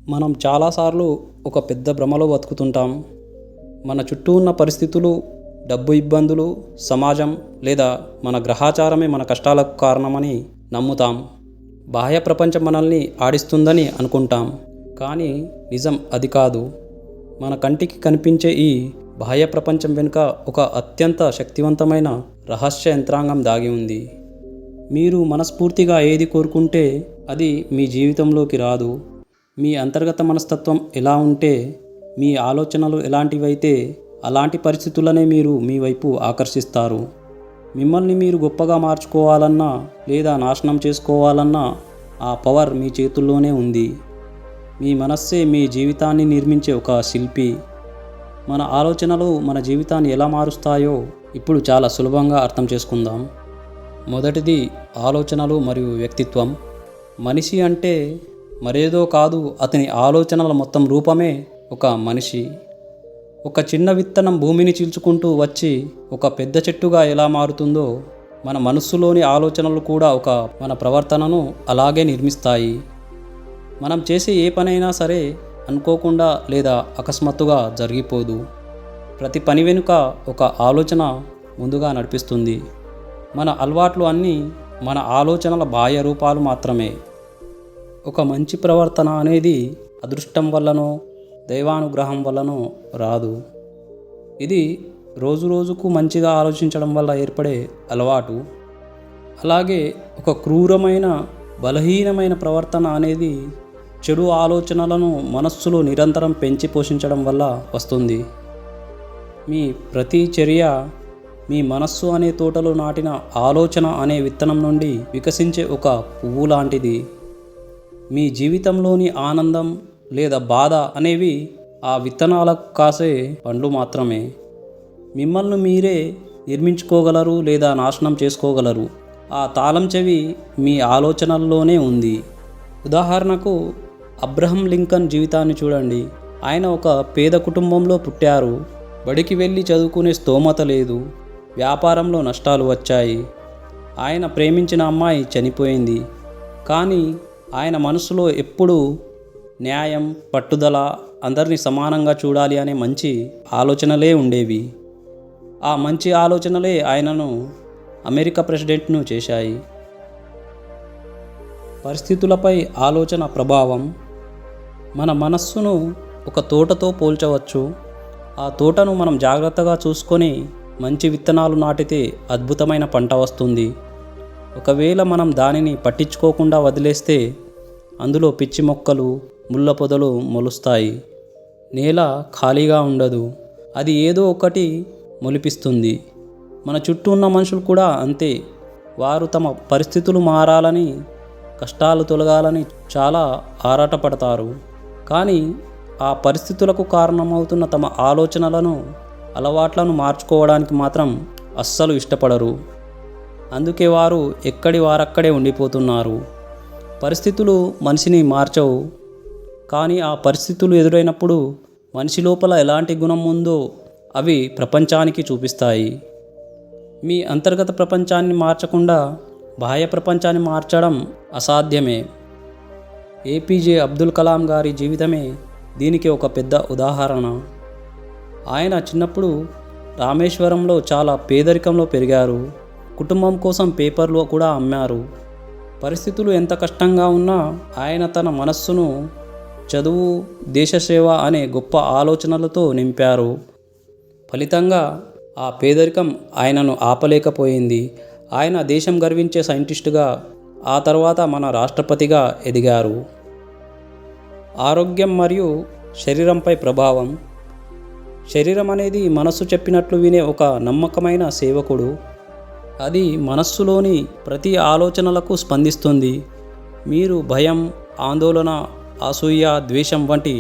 మనం చాలాసార్లు ఒక పెద్ద భ్రమలో బతుకుతుంటాం. మన చుట్టూ ఉన్న పరిస్థితులు, డబ్బు ఇబ్బందులు, సమాజం లేదా మన గ్రహాచారమే మన కష్టాలకు కారణమని నమ్ముతాం. బాహ్య ప్రపంచం మనల్ని ఆడిస్తుందని అనుకుంటాం. కానీ నిజం అది కాదు. మన కంటికి కనిపించే ఈ బాహ్య ప్రపంచం వెనుక ఒక అత్యంత శక్తివంతమైన రహస్య యంత్రాంగం దాగి ఉంది. మీరు మనస్ఫూర్తిగా ఏది కోరుకుంటే అది మీ జీవితంలోకి రాదు. మీ అంతర్గత మనస్తత్వం ఎలా ఉంటే, మీ ఆలోచనలు ఎలాంటివైతే అలాంటి పరిస్థితులనే మీరు మీ వైపు ఆకర్షిస్తారు. మిమ్మల్ని మీరు గొప్పగా మార్చుకోవాలన్నా లేదా నాశనం చేసుకోవాలన్నా ఆ పవర్ మీ చేతుల్లోనే ఉంది. మీ మనస్సే మీ జీవితాన్ని నిర్మించే ఒక శిల్పి. మన ఆలోచనలు మన జీవితాన్ని ఎలా మారుస్తాయో ఇప్పుడు చాలా సులభంగా అర్థం చేసుకుందాం. మొదటిది ఆలోచనలు మరియు వ్యక్తిత్వం. మనిషి అంటే మరేదో కాదు, అతని ఆలోచనల మొత్తం రూపమే ఒక మనిషి. ఒక చిన్న విత్తనం భూమిని చీల్చుకుంటూ వచ్చి ఒక పెద్ద చెట్టుగా ఎలా మారుతుందో, మన మనస్సులోని ఆలోచనలు కూడా మన ప్రవర్తనను అలాగే నిర్మిస్తాయి. మనం చేసే ఏ పనైనా సరే అనుకోకుండా లేదా అకస్మాత్తుగా జరిగిపోదు. ప్రతి పని వెనుక ఒక ఆలోచన ముందుగా నడిపిస్తుంది. మన అలవాట్లు అన్నీ మన ఆలోచనల బాహ్య రూపాలు మాత్రమే. ఒక మంచి ప్రవర్తన అనేది అదృష్టం వల్లనో దైవానుగ్రహం వల్లనో రాదు. ఇది రోజుకు మంచిగా ఆలోచించడం వల్ల ఏర్పడే అలవాటు. అలాగే ఒక క్రూరమైన బలహీనమైన ప్రవర్తన అనేది చెడు ఆలోచనలను మనస్సులో నిరంతరం పెంచి పోషించడం వల్ల వస్తుంది. మీ ప్రతి చర్య మీ మనస్సు అనే తోటలో నాటిన ఆలోచన అనే విత్తనం నుండి వికసించే ఒక పువ్వు లాంటిది. మీ జీవితంలోని ఆనందం లేదా బాధ అనేవి ఆ విత్తనాలకు కాసే పండ్లు మాత్రమే. మిమ్మల్ని మీరే నిర్మించుకోగలరు లేదా నాశనం చేసుకోగలరు. ఆ తాళం చెవి మీ ఆలోచనల్లోనే ఉంది. ఉదాహరణకు అబ్రహం లింకన్ జీవితాన్ని చూడండి. ఆయన ఒక పేద కుటుంబంలో పుట్టారు. బడికి వెళ్ళి చదువుకునే స్తోమత లేదు. వ్యాపారంలో నష్టాలు వచ్చాయి. ఆయన ప్రేమించిన అమ్మాయి చనిపోయింది. కానీ ఆయన మనసులో ఎప్పుడూ న్యాయం, పట్టుదల, అందరినీ సమానంగా చూడాలి అనే మంచి ఆలోచనలే ఉండేవి. ఆ మంచి ఆలోచనలే ఆయనను అమెరికా ప్రెసిడెంట్ను చేశాయి. పరిస్థితులపై ఆలోచన ప్రభావం. మన మనస్సును ఒక తోటతో పోల్చవచ్చు. ఆ తోటను మనం జాగ్రత్తగా చూసుకొని మంచి విత్తనాలు నాటితే అద్భుతమైన పంట వస్తుంది. ఒకవేళ మనం దానిని పట్టించుకోకుండా వదిలేస్తే అందులో పిచ్చి మొక్కలు, ముళ్ళ పొదలు మొలుస్తాయి. నేల ఖాళీగా ఉండదు, అది ఏదో ఒకటి మొలిపిస్తుంది. మన చుట్టూ ఉన్న మనుషులు కూడా అంతే. వారు తమ పరిస్థితులు మారాలని, కష్టాలు తొలగాలని చాలా ఆరాటపడతారు. కానీ ఆ పరిస్థితులకు కారణమవుతున్న తమ ఆలోచనలను, అలవాట్లను మార్చుకోవడానికి మాత్రం అస్సలు ఇష్టపడరు. అందుకే వారు ఎక్కడి వారక్కడే ఉండిపోతున్నారు. పరిస్థితులు మనిషిని మార్చవు, కానీ ఆ పరిస్థితులు ఎదురైనప్పుడు మనిషి లోపల ఎలాంటి గుణం ఉందో అవి ప్రపంచానికి చూపిస్తాయి. మీ అంతర్గత ప్రపంచాన్ని మార్చకుండా బాహ్య ప్రపంచాన్ని మార్చడం అసాధ్యమే. ఏపీజే అబ్దుల్ కలాం గారి జీవితమే దీనికి ఒక పెద్ద ఉదాహరణ. ఆయన చిన్నప్పుడు రామేశ్వరంలో చాలా పేదరికంలో పెరిగారు. కుటుంబం కోసం పేపర్లు కూడా అమ్మారు. పరిస్థితులు ఎంత కష్టంగా ఉన్నా ఆయన తన మనస్సును చదువు, దేశసేవ అనే గొప్ప ఆలోచనలతో నింపారు. ఫలితంగా ఆ పేదరికం ఆయనను ఆపలేకపోయింది. ఆయన దేశం గర్వించే సైంటిస్టుగా, ఆ తర్వాత మన రాష్ట్రపతిగా ఎదిగారు. ఆరోగ్యం మరియు శరీరంపై ప్రభావం. శరీరం అనేది మనస్సు చెప్పినట్లు వినే ఒక నమ్మకమైన సేవకుడు. అది మనస్సులోని ప్రతి ఆలోచనలకు స్పందిస్తుంది. మీరు భయం, ఆందోళన, అసూయ, ద్వేషం వంటి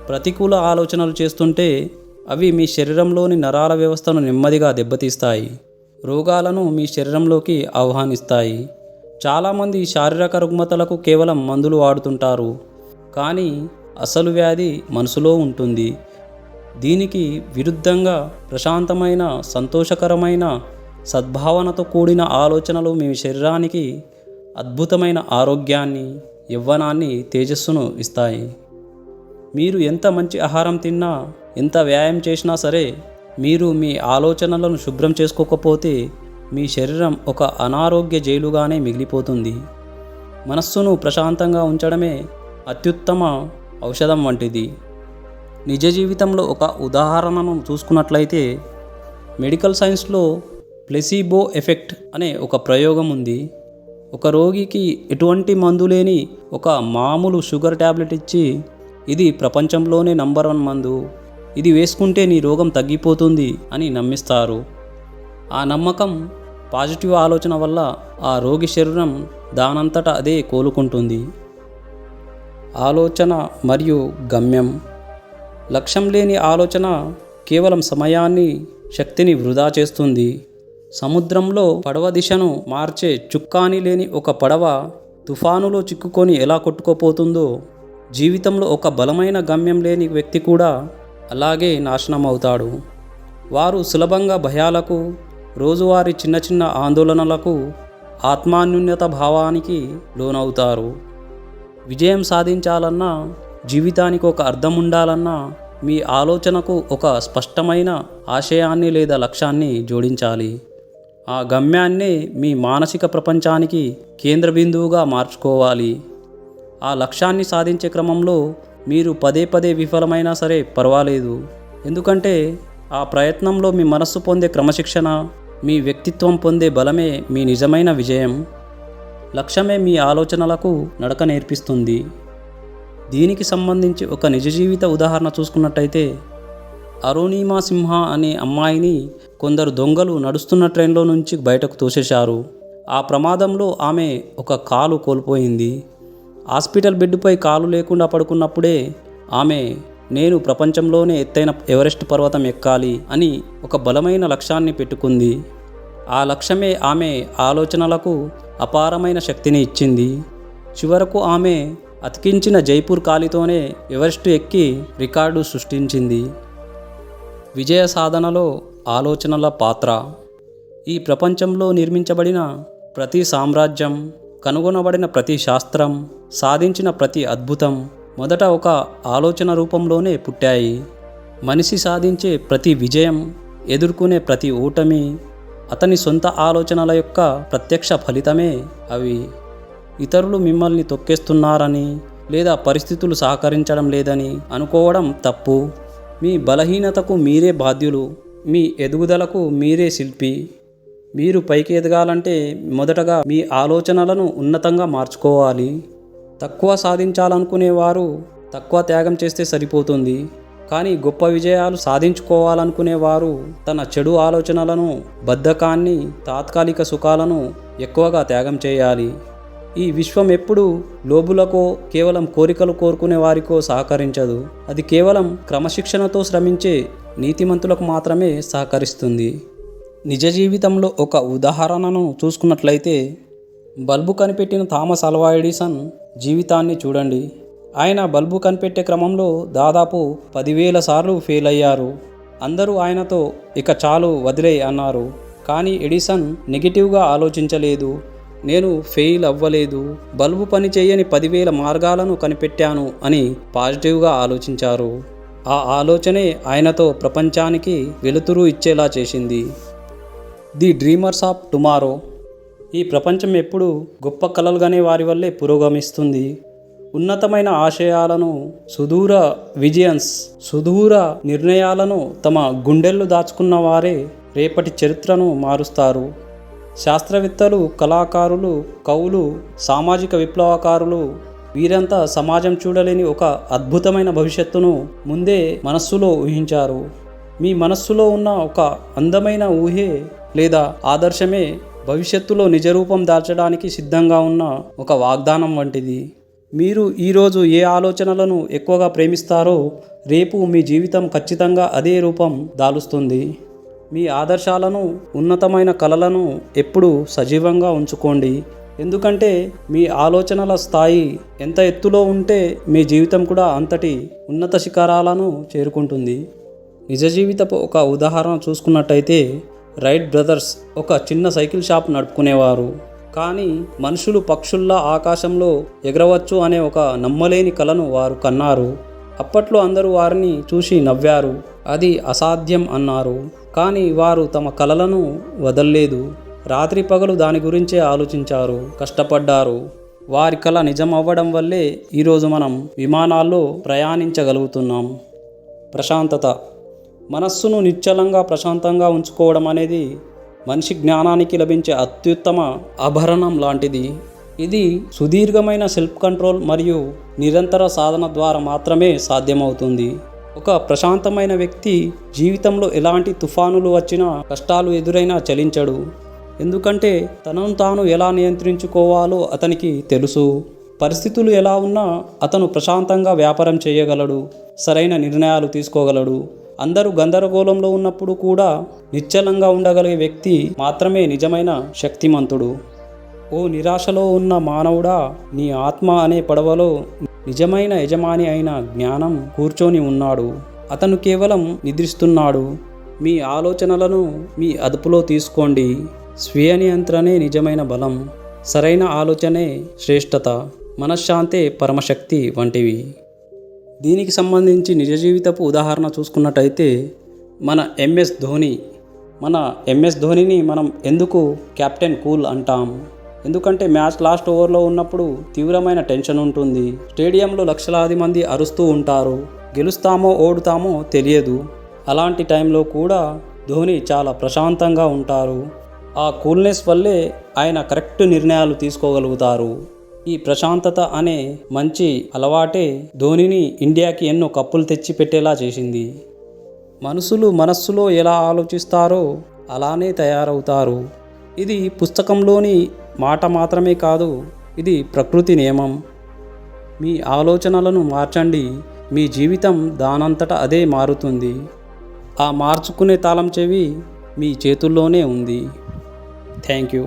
ప్రతికూల ఆలోచనలు చేస్తుంటే అవి మీ శరీరంలోని నరాల వ్యవస్థను నెమ్మదిగా దెబ్బతీస్తాయి. రోగాలను మీ శరీరంలోకి ఆహ్వానిస్తాయి. చాలామంది శారీరక రుగ్మతలకు కేవలం మందులు వాడుతుంటారు. కానీ అసలు వ్యాధి మనసులో ఉంటుంది. దీనికి విరుద్ధంగా ప్రశాంతమైన, సంతోషకరమైన, సద్భావనతో కూడిన ఆలోచనలు మీ శరీరానికి అద్భుతమైన ఆరోగ్యాన్ని, యవ్వనాన్ని, తేజస్సును ఇస్తాయి. మీరు ఎంత మంచి ఆహారం తిన్నా, ఎంత వ్యాయామం చేసినా సరే, మీరు మీ ఆలోచనలను శుభ్రం చేసుకోకపోతే మీ శరీరం ఒక అనారోగ్య జైలుగానే మిగిలిపోతుంది. మనస్సును ప్రశాంతంగా ఉంచడమే అత్యుత్తమ ఔషధం వంటిది. నిజ జీవితంలో ఒక ఉదాహరణను చూసుకున్నట్లయితే, మెడికల్ సైన్స్లో ప్లెసిబో ఎఫెక్ట్ అనే ఒక ప్రయోగం ఉంది. ఒక రోగికి ఎటువంటి మందు లేని ఒక మామూలు షుగర్ ట్యాబ్లెట్ ఇచ్చి, ఇది ప్రపంచంలోనే నంబర్ 1 మందు, ఇది వేసుకుంటే నీ రోగం తగ్గిపోతుంది అని నమ్మిస్తారు. ఆ నమ్మకం, పాజిటివ్ ఆలోచన వల్ల ఆ రోగి శరీరం దానంతట అదే కోలుకుంటుంది. ఆలోచన మరియు గమ్యం. లక్ష్యం లేని ఆలోచన కేవలం సమయాన్ని, శక్తిని వృధా చేస్తుంది. సముద్రంలో పడవ దిశను మార్చే చుక్కాని లేని ఒక పడవ తుఫానులో చిక్కుకొని ఎలా కొట్టుకుపోతుందో, జీవితంలో ఒక బలమైన గమ్యం లేని వ్యక్తి కూడా అలాగే నాశనం అవుతాడు. వారు సులభంగా భయాలకు, రోజువారీ చిన్న చిన్న ఆందోళనలకు, ఆత్మాన్యూన్యత భావానికి లోనవుతారు. విజయం సాధించాలన్నా, జీవితానికి ఒక అర్థం ఉండాలన్నా, మీ ఆలోచనకు ఒక స్పష్టమైన ఆశయాన్ని లేదా లక్ష్యాన్ని జోడించాలి. ఆ గమ్యాన్నే మీ మానసిక ప్రపంచానికి కేంద్ర బిందువుగా మార్చుకోవాలి. ఆ లక్ష్యాన్ని సాధించే క్రమంలో మీరు పదే పదే విఫలమైనా సరే పర్వాలేదు. ఎందుకంటే ఆ ప్రయత్నంలో మీ మనస్సు పొందే క్రమశిక్షణ, మీ వ్యక్తిత్వం పొందే బలమే మీ నిజమైన విజయం. లక్ష్యమే మీ ఆలోచనలకు నడక నేర్పిస్తుంది. దీనికి సంబంధించి ఒక నిజ జీవిత ఉదాహరణ చూసుకున్నట్టయితే, అరుణిమా సింహ అనే అమ్మాయిని కొందరు దొంగలు నడుస్తున్న ట్రైన్లో నుంచి బయటకు తోసేశారు. ఆ ప్రమాదంలో ఆమె ఒక కాలు కోల్పోయింది. హాస్పిటల్ బెడ్పై కాలు లేకుండా పడుకున్నప్పుడే ఆమె, నేను ప్రపంచంలోనే ఎత్తైన ఎవరెస్ట్ పర్వతం ఎక్కాలి అని ఒక బలమైన లక్ష్యాన్ని పెట్టుకుంది. ఆ లక్ష్యమే ఆమె ఆలోచనలకు అపారమైన శక్తిని ఇచ్చింది. చివరకు ఆమె అతికించిన జైపూర్ కాలితోనే ఎవరెస్ట్ ఎక్కి రికార్డు సృష్టించింది. విజయ సాధనలో ఆలోచనల పాత్ర. ఈ ప్రపంచంలో నిర్మించబడిన ప్రతి సామ్రాజ్యం, కనుగొనబడిన ప్రతి శాస్త్రం, సాధించిన ప్రతి అద్భుతం మొదట ఒక ఆలోచన రూపంలోనే పుట్టాయి. మనిషి సాధించే ప్రతి విజయం, ఎదుర్కొనే ప్రతి ఓటమి అతని సొంత ఆలోచనల యొక్క ప్రత్యక్ష ఫలితమే అవి. ఇతరులు మిమ్మల్ని తొక్కేస్తున్నారని లేదా పరిస్థితులు సహకరించడం లేదని అనుకోవడం తప్పు. మీ బలహీనతకు మీరే బాధ్యులు. మీ ఎదుగుదలకు మీరే శిల్పి. మీరు పైకి ఎదగాలంటే మొదటగా మీ ఆలోచనలను ఉన్నతంగా మార్చుకోవాలి. తక్కువ సాధించాలనుకునేవారు తక్కువ త్యాగం చేస్తే సరిపోతుంది. కానీ గొప్ప విజయాలు సాధించుకోవాలనుకునేవారు తన చెడు ఆలోచనలను, బద్ధకాన్ని, తాత్కాలిక సుఖాలను ఎక్కువగా త్యాగం చేయాలి. ఈ విశ్వం ఎప్పుడూ లోబులకో, కేవలం కోరికలు కోరుకునే వారికో సహకరించదు. అది కేవలం క్రమశిక్షణతో శ్రమించే నీతిమంతులకు మాత్రమే సహకరిస్తుంది. నిజ జీవితంలో ఒక ఉదాహరణను చూసుకున్నట్లయితే, బల్బు కనిపెట్టిన థామస్ ఆల్వా ఎడిసన్ జీవితాన్ని చూడండి. ఆయన బల్బు కనిపెట్టే క్రమంలో దాదాపు 10,000 సార్లు ఫెయిల్ అయ్యారు. అందరూ ఆయనతో ఇక చాలు వదిలేయ్ అన్నారు. కానీ ఎడిసన్ నెగిటివ్గా ఆలోచించలేదు. నేను ఫెయిల్ అవ్వలేదు, బల్బు పని చేయని 10,000 మార్గాలను కనిపెట్టాను అని పాజిటివ్గా ఆలోచించారు. ఆ ఆలోచనే ఆయనతో ప్రపంచానికి వెలుతురు ఇచ్చేలా చేసింది. The dreamers of tomorrow. ఈ ప్రపంచం ఎప్పుడు గొప్ప కలలుగానే వారి వల్లే పురోగమిస్తుంది. ఉన్నతమైన ఆశయాలను, సుదూర నిర్ణయాలను తమ గుండెల్లో దాచుకున్న వారే రేపటి చరిత్రను మారుస్తారు. శాస్త్రవేత్తలు, కళాకారులు, కవులు, సామాజిక విప్లవకారులు వీరంతా సమాజం చూడలేని ఒక అద్భుతమైన భవిష్యత్తును ముందే మనస్సులో ఊహించారు. మీ మనస్సులో ఉన్న ఒక అందమైన ఊహే లేదా ఆదర్శమే భవిష్యత్తులో నిజరూపం దాల్చడానికి సిద్ధంగా ఉన్న ఒక వాగ్దానం వంటిది. మీరు ఈరోజు ఏ ఆలోచనలను ఎక్కువగా ప్రేమిస్తారో రేపు మీ జీవితం ఖచ్చితంగా అదే రూపం దాలుస్తుంది. మీ ఆదర్శాలను, ఉన్నతమైన కలలను ఎప్పుడూ సజీవంగా ఉంచుకోండి. ఎందుకంటే మీ ఆలోచనల స్థాయి ఎంత ఎత్తులో ఉంటే మీ జీవితం కూడా అంతటి ఉన్నత శిఖరాలను చేరుకుంటుంది. నిజ జీవితపు ఒక ఉదాహరణ చూసుకున్నట్టయితే, రైట్ బ్రదర్స్ ఒక చిన్న సైకిల్ షాప్ నడుపుకునేవారు. కానీ మనుషులు పక్షుల్లా ఆకాశంలో ఎగరవచ్చు అనే ఒక నమ్మలేని కలను వారు కన్నారు. అప్పట్లో అందరూ వారిని చూసి నవ్వారు, అది అసాధ్యం అన్నారు. కానీ వారు తమ కలలను వదల్లేదు. రాత్రి పగలు దాని గురించే ఆలోచించారు, కష్టపడ్డారు. వారి కల నిజం అవ్వడం వల్లే ఈరోజు మనం విమానాల్లో ప్రయాణించగలుగుతున్నాం. ప్రశాంతత. మనస్సును నిశ్చలంగా ప్రశాంతంగా ఉంచుకోవడం అనేది మనిషి జ్ఞానానికి లభించే అత్యుత్తమ ఆభరణం లాంటిది. ఇది సుదీర్ఘమైన సెల్ఫ్ కంట్రోల్ మరియు నిరంతర సాధన ద్వారా మాత్రమే సాధ్యమవుతుంది. ఒక ప్రశాంతమైన వ్యక్తి జీవితంలో ఎలాంటి తుఫానులు వచ్చినా, కష్టాలు ఎదురైనా చలించడు. ఎందుకంటే తనను తాను ఎలా నియంత్రించుకోవాలో అతనికి తెలుసు. పరిస్థితులు ఎలా ఉన్నా అతను ప్రశాంతంగా వ్యాపారం చేయగలడు, సరైన నిర్ణయాలు తీసుకోగలడు. అందరూ గందరగోళంలో ఉన్నప్పుడు కూడా నిశ్చలంగా ఉండగలిగే వ్యక్తి మాత్రమే నిజమైన శక్తిమంతుడు. ఓ నిరాశలో ఉన్న మానవుడా, నీ ఆత్మ అనే పడవలో నిజమైన యజమాని అయిన జ్ఞానం కూర్చొని ఉన్నాడు. అతను కేవలం నిద్రిస్తున్నాడు. మీ ఆలోచనలను మీ అదుపులో తీసుకోండి. స్వీయ నియంత్రణే నిజమైన బలం. సరైన ఆలోచనే శ్రేష్టత, మనశ్శాంతే పరమశక్తి వంటివి. దీనికి సంబంధించి నిజ జీవితపు ఉదాహరణ చూసుకున్నట్టయితే మన ఎంఎస్ ధోనిని మనం ఎందుకు కెప్టెన్ కూల్ అంటాం? ఎందుకంటే మ్యాచ్ లాస్ట్ ఓవర్లో ఉన్నప్పుడు తీవ్రమైన టెన్షన్ ఉంటుంది. స్టేడియంలో లక్షలాది మంది అరుస్తూ ఉంటారు. గెలుస్తామో ఓడుతామో తెలియదు. అలాంటి టైంలో కూడా ధోని చాలా ప్రశాంతంగా ఉంటారు. ఆ కూల్నెస్ వల్లే ఆయన కరెక్ట్ నిర్ణయాలు తీసుకోగలుగుతారు. ఈ ప్రశాంతత అనే మంచి అలవాటే ధోనిని ఇండియాకి ఎన్నో కప్పులు తెచ్చి పెట్టేలా చేసింది. మనస్సులో ఎలా ఆలోచిస్తారో అలానే తయారవుతారు. ఇది పుస్తకంలోని మాట మాత్రమే కాదు, ఇది ప్రకృతి నియమం. మీ ఆలోచనలను మార్చండి, మీ జీవితం దానంతట అదే మారుతుంది. ఆ మార్చుకునే తాళం చెవి మీ చేతుల్లోనే ఉంది. Thank you.